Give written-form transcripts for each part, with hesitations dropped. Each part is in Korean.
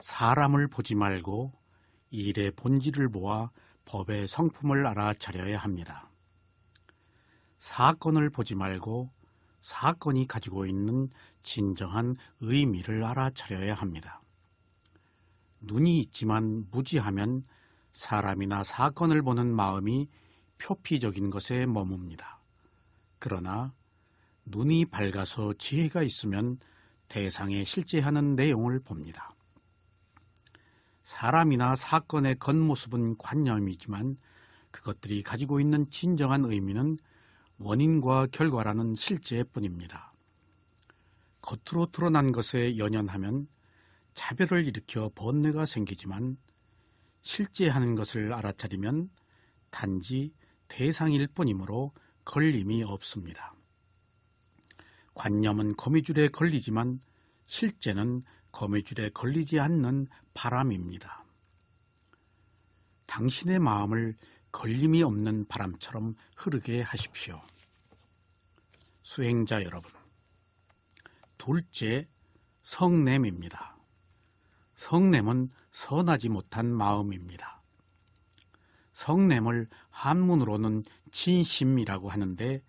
사람을 보지 말고 일의 본질을 보아 법의 성품을 알아차려야 합니다. 사건을 보지 말고 사건이 가지고 있는 진정한 의미를 알아차려야 합니다. 눈이 있지만 무지하면 사람이나 사건을 보는 마음이 표피적인 것에 머뭅니다. 그러나 눈이 밝아서 지혜가 있으면 대상에 실제하는 내용을 봅니다. 사람이나 사건의 겉모습은 관념이지만 그것들이 가지고 있는 진정한 의미는 원인과 결과라는 실제뿐입니다. 겉으로 드러난 것에 연연하면 차별을 일으켜 번뇌가 생기지만 실제 하는 것을 알아차리면 단지 대상일 뿐이므로 걸림이 없습니다. 관념은 거미줄에 걸리지만 실제는 거미줄에 걸리지 않는 바람입니다. 당신의 마음을 걸림이 없는 바람처럼 흐르게 하십시오. 수행자 여러분, 둘째, 성냄입니다. 성냄은 선하지 못한 마음입니다. 성냄을 한문으로는 진심이라고 하는데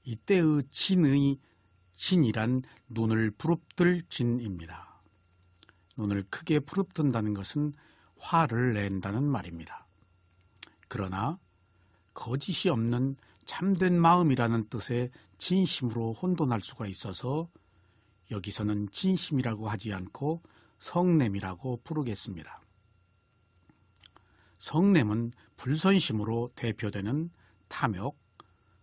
이때의 진의 진이란 눈을 부릅뜰 진입니다. 눈을 크게 부릅뜬다는 것은 화를 낸다는 말입니다. 그러나 거짓이 없는 참된 마음이라는 뜻의 진심으로 혼돈할 수가 있어서 여기서는 진심이라고 하지 않고 성냄이라고 부르겠습니다. 성냄은 불선심으로 대표되는 탐욕,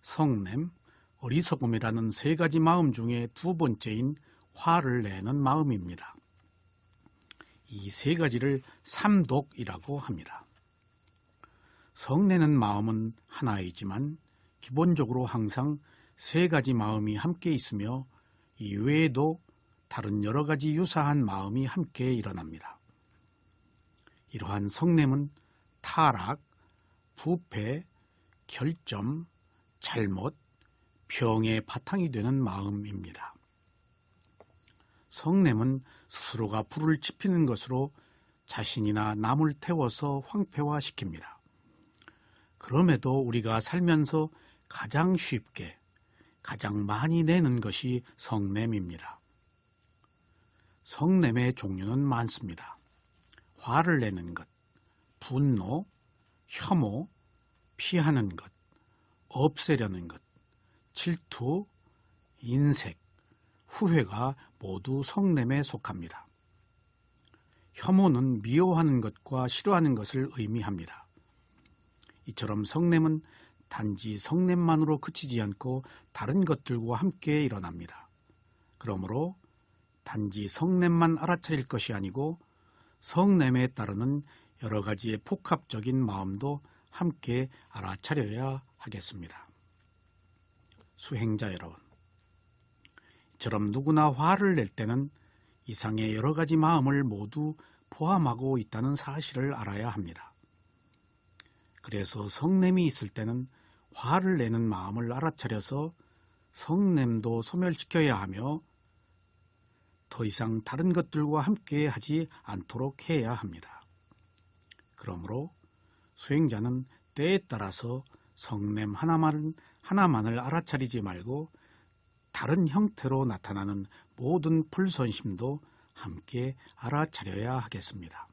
성냄, 어리석음이라는 세 가지 마음 중에 두 번째인 화를 내는 마음입니다. 이 세 가지를 삼독이라고 합니다. 성내는 마음은 하나이지만 기본적으로 항상 세 가지 마음이 함께 있으며 이외에도 다른 여러 가지 유사한 마음이 함께 일어납니다. 이러한 성냄은 타락, 부패, 결점, 잘못, 병의 바탕이 되는 마음입니다. 성냄은 스스로가 불을 지피는 것으로 자신이나 남을 태워서 황폐화시킵니다. 그럼에도 우리가 살면서 가장 쉽게, 가장 많이 내는 것이 성냄입니다. 성냄의 종류는 많습니다. 화를 내는 것, 분노, 혐오, 피하는 것, 없애려는 것, 질투, 인색, 후회가 모두 성냄에 속합니다. 혐오는 미워하는 것과 싫어하는 것을 의미합니다. 이처럼 성냄은 단지 성냄만으로 그치지 않고 다른 것들과 함께 일어납니다. 그러므로 단지 성냄만 알아차릴 것이 아니고 성냄에 따르는 여러 가지의 복합적인 마음도 함께 알아차려야 하겠습니다. 수행자 여러분, 이처럼 누구나 화를 낼 때는 이상의 여러 가지 마음을 모두 포함하고 있다는 사실을 알아야 합니다. 그래서 성냄이 있을 때는 화를 내는 마음을 알아차려서 성냄도 소멸시켜야 하며 더 이상 다른 것들과 함께 하지 않도록 해야 합니다. 그러므로 수행자는 때에 따라서 성냄 하나만을 알아차리지 말고 다른 형태로 나타나는 모든 불선심도 함께 알아차려야 하겠습니다.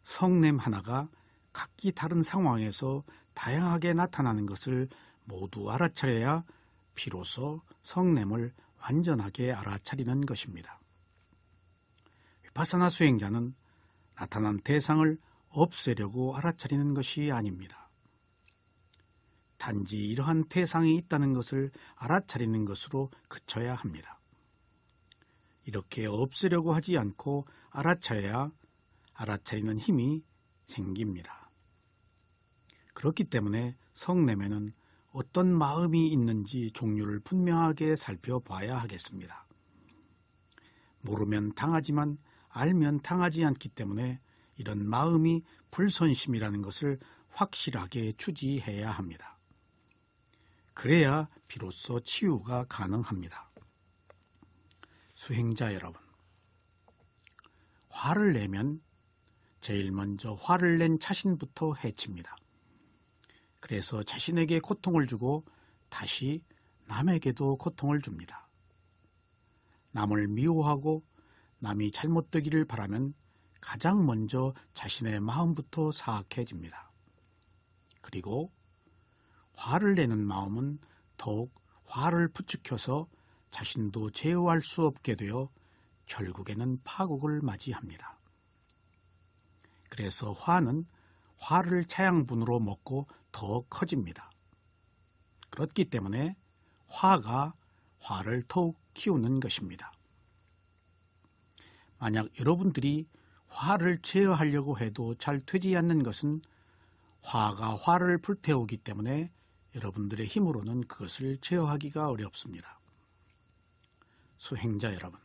성냄 하나가 각기 다른 상황에서 다양하게 나타나는 것을 모두 알아차려야 비로소 성냄을 완전하게 알아차리는 것입니다. 비파사나 수행자는 나타난 대상을 없애려고 알아차리는 것이 아닙니다. 단지 이러한 대상이 있다는 것을 알아차리는 것으로 그쳐야 합니다. 이렇게 없애려고 하지 않고 알아차려야 알아차리는 힘이 생깁니다. 그렇기 때문에 성냄에는 어떤 마음이 있는지 종류를 분명하게 살펴봐야 하겠습니다. 모르면 당하지만 알면 당하지 않기 때문에 이런 마음이 불선심이라는 것을 확실하게 추지해야 합니다. 그래야 비로소 치유가 가능합니다. 수행자 여러분, 화를 내면 제일 먼저 화를 낸 자신부터 해칩니다. 그래서 자신에게 고통을 주고 다시 남에게도 고통을 줍니다. 남을 미워하고 남이 잘못되기를 바라면 가장 먼저 자신의 마음부터 사악해집니다. 그리고 화를 내는 마음은 더욱 화를 부추겨서 자신도 제어할 수 없게 되어 결국에는 파국을 맞이합니다. 그래서 화는 화를 차양분으로 먹고 더 커집니다. 그렇기 때문에 화가 화를 더욱 키우는 것입니다. 만약 여러분들이 화를 제어하려고 해도 잘 되지 않는 것은 화가 화를 불태우기 때문에 여러분들의 힘으로는 그것을 제어하기가 어렵습니다. 수행자 여러분,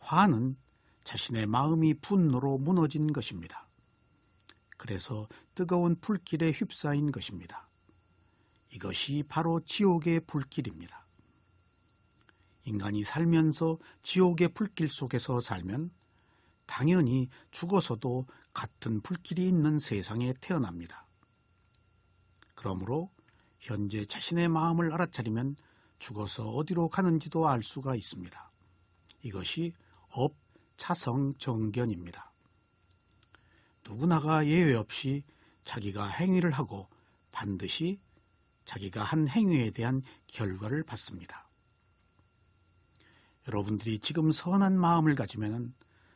화는 자신의 마음이 분노로 무너진 것입니다. 그래서 뜨거운 불길에 휩싸인 것입니다. 이것이 바로 지옥의 불길입니다. 인간이 살면서 지옥의 불길 속에서 살면 당연히 죽어서도 같은 불길이 있는 세상에 태어납니다. 그러므로 현재 자신의 마음을 알아차리면 죽어서 어디로 가는지도 알 수가 있습니다. 이것이 업차성정견입니다. 누구나가 예외 없이 자기가 행위를 하고 반드시 자기가 한 행위에 대한 결과를 받습니다. 여러분들이 지금 선한 마음을 가지면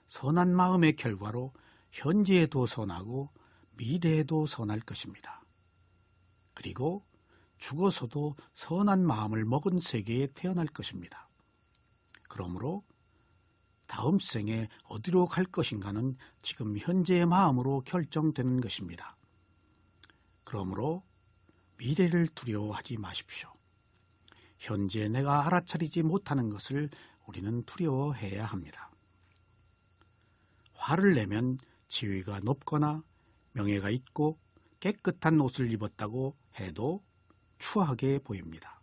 선한 마음의 결과로 현재에도 선하고 미래에도 선할 것입니다. 그리고 죽어서도 선한 마음을 먹은 세계에 태어날 것입니다. 그러므로 다음 생에 어디로 갈 것인가는 지금 현재의 마음으로 결정되는 것입니다. 그러므로 미래를 두려워하지 마십시오. 현재 내가 알아차리지 못하는 것을 우리는 두려워해야 합니다. 화를 내면 지위가 높거나 명예가 있고 깨끗한 옷을 입었다고 해도 추하게 보입니다.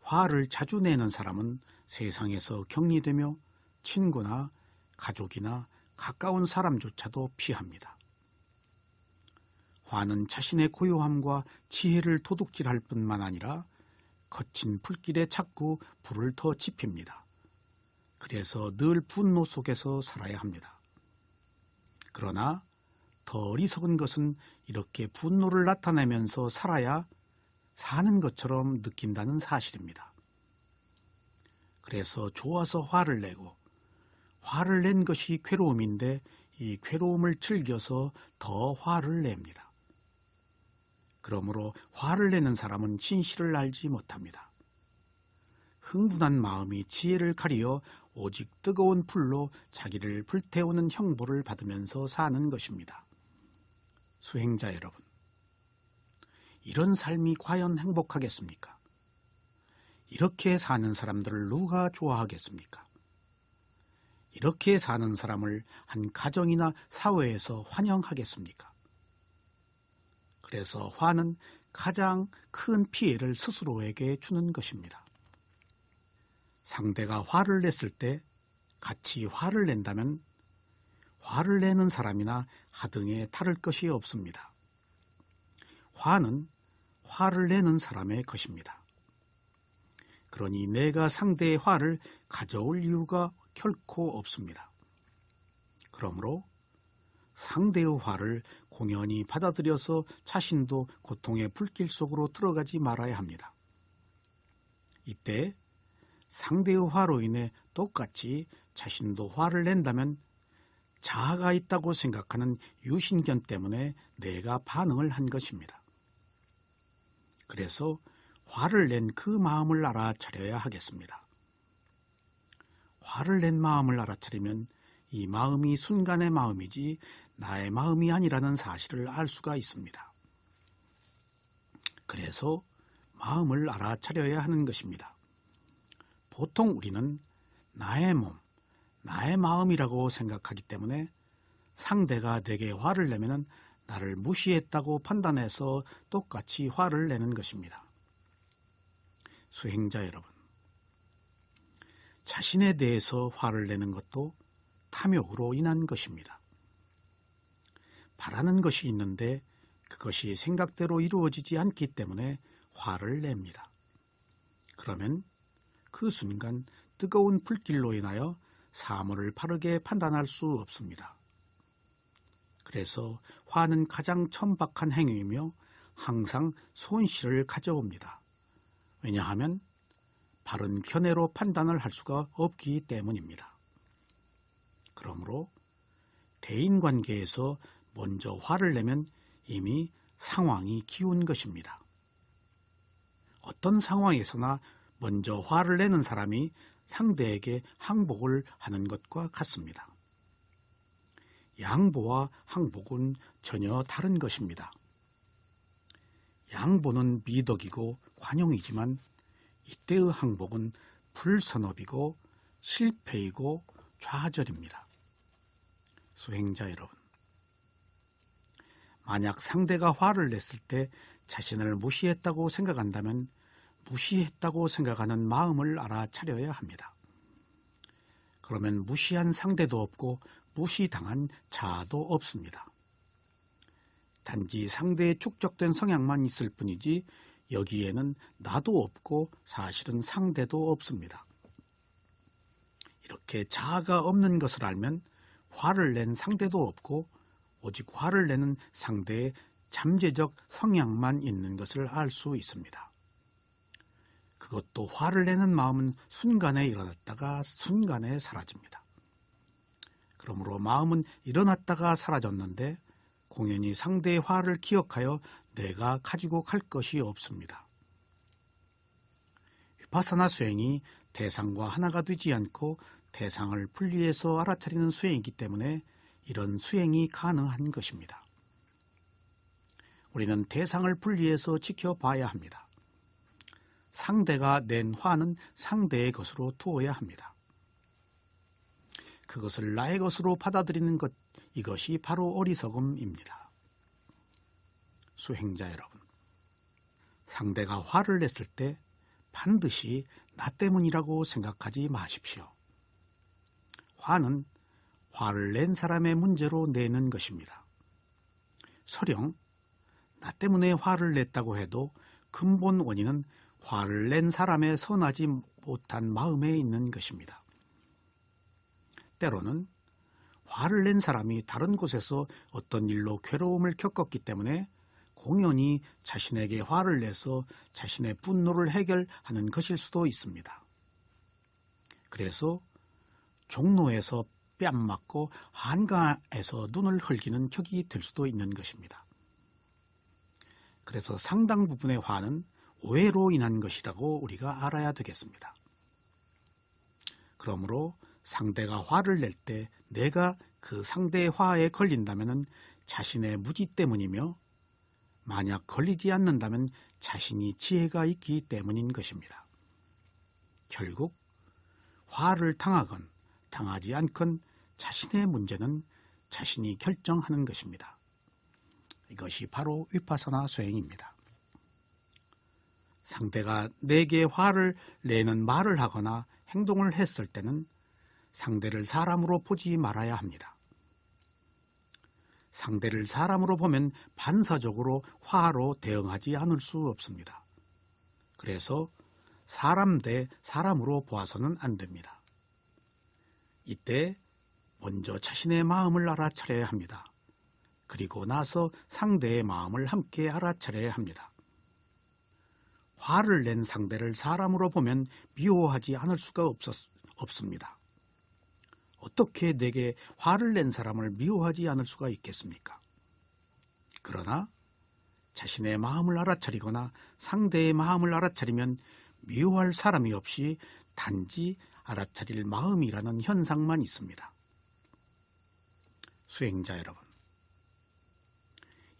화를 자주 내는 사람은 세상에서 격리되며 친구나 가족이나 가까운 사람조차도 피합니다. 화는 자신의 고요함과 지혜를 도둑질할 뿐만 아니라 거친 불길에 자꾸 불을 더 지핍니다. 그래서 늘 분노 속에서 살아야 합니다. 그러나 더 어리석은 것은 이렇게 분노를 나타내면서 살아야 사는 것처럼 느낀다는 사실입니다. 그래서 좋아서 화를 내고 화를 낸 것이 괴로움인데 이 괴로움을 즐겨서 더 화를 냅니다. 그러므로 화를 내는 사람은 진실을 알지 못합니다. 흥분한 마음이 지혜를 가리어 오직 뜨거운 불로 자기를 불태우는 형벌을 받으면서 사는 것입니다. 수행자 여러분, 이런 삶이 과연 행복하겠습니까? 이렇게 사는 사람들을 누가 좋아하겠습니까? 이렇게 사는 사람을 한 가정이나 사회에서 환영하겠습니까? 그래서 화는 가장 큰 피해를 스스로에게 주는 것입니다. 상대가 화를 냈을 때 같이 화를 낸다면 화를 내는 사람이나 하등에 다를 것이 없습니다. 화는 화를 내는 사람의 것입니다. 그러니 내가 상대의 화를 가져올 이유가 결코 없습니다. 그러므로 상대의 화를 공연히 받아들여서 자신도 고통의 불길 속으로 들어가지 말아야 합니다. 이때 상대의 화로 인해 똑같이 자신도 화를 낸다면 자아가 있다고 생각하는 유신견 때문에 내가 반응을 한 것입니다. 그래서 화를 낸 그 마음을 알아차려야 하겠습니다. 화를 낸 마음을 알아차리면 이 마음이 순간의 마음이지 나의 마음이 아니라는 사실을 알 수가 있습니다. 그래서 마음을 알아차려야 하는 것입니다. 보통 우리는 나의 몸, 나의 마음이라고 생각하기 때문에 상대가 내게 화를 내면 나를 무시했다고 판단해서 똑같이 화를 내는 것입니다. 수행자 여러분, 자신에 대해서 화를 내는 것도 탐욕으로 인한 것입니다. 바라는 것이 있는데 그것이 생각대로 이루어지지 않기 때문에 화를 냅니다. 그러면 그 순간 뜨거운 불길로 인하여 사물을 바르게 판단할 수 없습니다. 그래서 화는 가장 천박한 행위이며 항상 손실을 가져옵니다. 왜냐하면 바른 견해로 판단을 할 수가 없기 때문입니다. 그러므로 대인관계에서 먼저 화를 내면 이미 상황이 기운 것입니다. 어떤 상황에서나 먼저 화를 내는 사람이 상대에게 항복을 하는 것과 같습니다. 양보와 항복은 전혀 다른 것입니다. 양보는 미덕이고 관용이지만 이때의 항복은 불선업이고 실패이고 좌절입니다. 수행자 여러분, 만약 상대가 화를 냈을 때 자신을 무시했다고 생각한다면 무시했다고 생각하는 마음을 알아차려야 합니다. 그러면 무시한 상대도 없고 무시당한 자아도 없습니다. 단지 상대에 축적된 성향만 있을 뿐이지 여기에는 나도 없고 사실은 상대도 없습니다. 이렇게 자아가 없는 것을 알면 화를 낸 상대도 없고 오직 화를 내는 상대의 잠재적 성향만 있는 것을 알 수 있습니다. 그것도 화를 내는 마음은 순간에 일어났다가 순간에 사라집니다. 그러므로 마음은 일어났다가 사라졌는데 공연히 상대의 화를 기억하여 내가 가지고 갈 것이 없습니다. 위파사나 수행이 대상과 하나가 되지 않고 대상을 분리해서 알아차리는 수행이기 때문에 이런 수행이 가능한 것입니다. 우리는 대상을 분리해서 지켜봐야 합니다. 상대가 낸 화는 상대의 것으로 두어야 합니다. 그것을 나의 것으로 받아들이는 것, 이것이 바로 어리석음입니다. 수행자 여러분, 상대가 화를 냈을 때 반드시 나 때문이라고 생각하지 마십시오. 화는 화를 낸 사람의 문제로 내는 것입니다. 설령 나 때문에 화를 냈다고 해도 근본 원인은 화를 낸 사람의 선하지 못한 마음에 있는 것입니다. 때로는 화를 낸 사람이 다른 곳에서 어떤 일로 괴로움을 겪었기 때문에 공연히 자신에게 화를 내서 자신의 분노를 해결하는 것일 수도 있습니다. 그래서 종로에서 뺨 맞고 한가에서 눈을 흘기는 격이 될 수도 있는 것입니다. 그래서 상당 부분의 화는 오해로 인한 것이라고 우리가 알아야 되겠습니다. 그러므로 상대가 화를 낼 때 내가 그 상대의 화에 걸린다면 자신의 무지 때문이며 만약 걸리지 않는다면 자신이 지혜가 있기 때문인 것입니다. 결국 화를 당하건 당하지 않건 자신의 문제는 자신이 결정하는 것입니다. 이것이 바로 위파사나 수행입니다. 상대가 내게 화를 내는 말을 하거나 행동을 했을 때는 상대를 사람으로 보지 말아야 합니다. 상대를 사람으로 보면 반사적으로 화로 대응하지 않을 수 없습니다. 그래서 사람 대 사람으로 보아서는 안 됩니다. 이때 먼저 자신의 마음을 알아차려야 합니다. 그리고 나서 상대의 마음을 함께 알아차려야 합니다. 화를 낸 상대를 사람으로 보면 미워하지 않을 수가 없습니다. 어떻게 내게 화를 낸 사람을 미워하지 않을 수가 있겠습니까? 그러나 자신의 마음을 알아차리거나 상대의 마음을 알아차리면 미워할 사람이 없이 단지 알아차릴 마음이라는 현상만 있습니다. 수행자 여러분,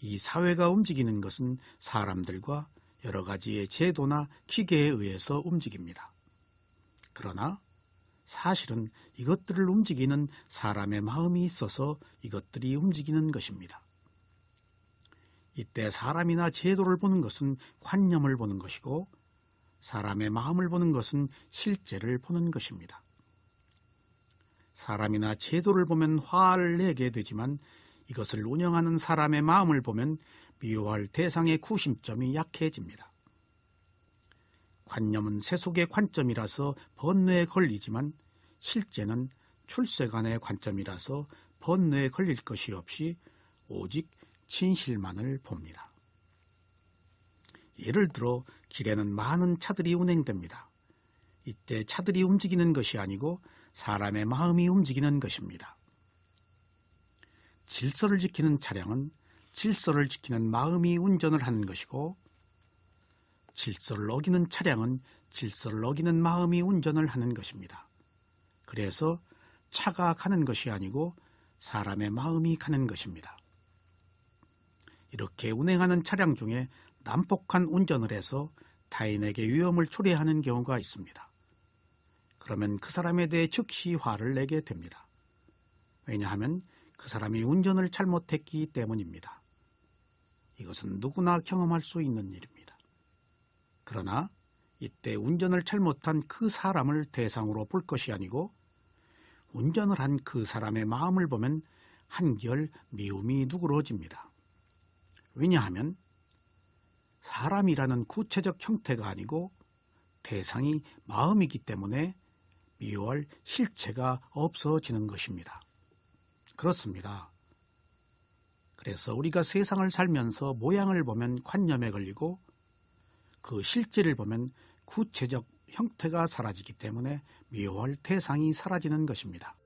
이 사회가 움직이는 것은 사람들과 여러 가지의 제도나 기계에 의해서 움직입니다. 그러나 사실은 이것들을 움직이는 사람의 마음이 있어서 이것들이 움직이는 것입니다. 이때 사람이나 제도를 보는 것은 관념을 보는 것이고 사람의 마음을 보는 것은 실제를 보는 것입니다. 사람이나 제도를 보면 화를 내게 되지만 이것을 운영하는 사람의 마음을 보면 미워할 대상의 구심점이 약해집니다. 관념은 세속의 관점이라서 번뇌에 걸리지만 실제는 출세간의 관점이라서 번뇌에 걸릴 것이 없이 오직 진실만을 봅니다. 예를 들어 길에는 많은 차들이 운행됩니다. 이때 차들이 움직이는 것이 아니고 사람의 마음이 움직이는 것입니다. 질서를 지키는 차량은 질서를 지키는 마음이 운전을 하는 것이고, 질서를 어기는 차량은 질서를 어기는 마음이 운전을 하는 것입니다. 그래서 차가 가는 것이 아니고 사람의 마음이 가는 것입니다. 이렇게 운행하는 차량 중에 난폭한 운전을 해서 타인에게 위험을 초래하는 경우가 있습니다. 그러면 그 사람에 대해 즉시 화를 내게 됩니다. 왜냐하면 그 사람이 운전을 잘못했기 때문입니다. 이것은 누구나 경험할 수 있는 일입니다. 그러나 이때 운전을 잘못한 그 사람을 대상으로 볼 것이 아니고 운전을 한 그 사람의 마음을 보면 한결 미움이 누그러집니다. 왜냐하면 사람이라는 구체적 형태가 아니고 대상이 마음이기 때문에 미워할 실체가 없어지는 것입니다. 그렇습니다. 그래서 우리가 세상을 살면서 모양을 보면 관념에 걸리고 그 실제를 보면 구체적 형태가 사라지기 때문에 미워할 대상이 사라지는 것입니다.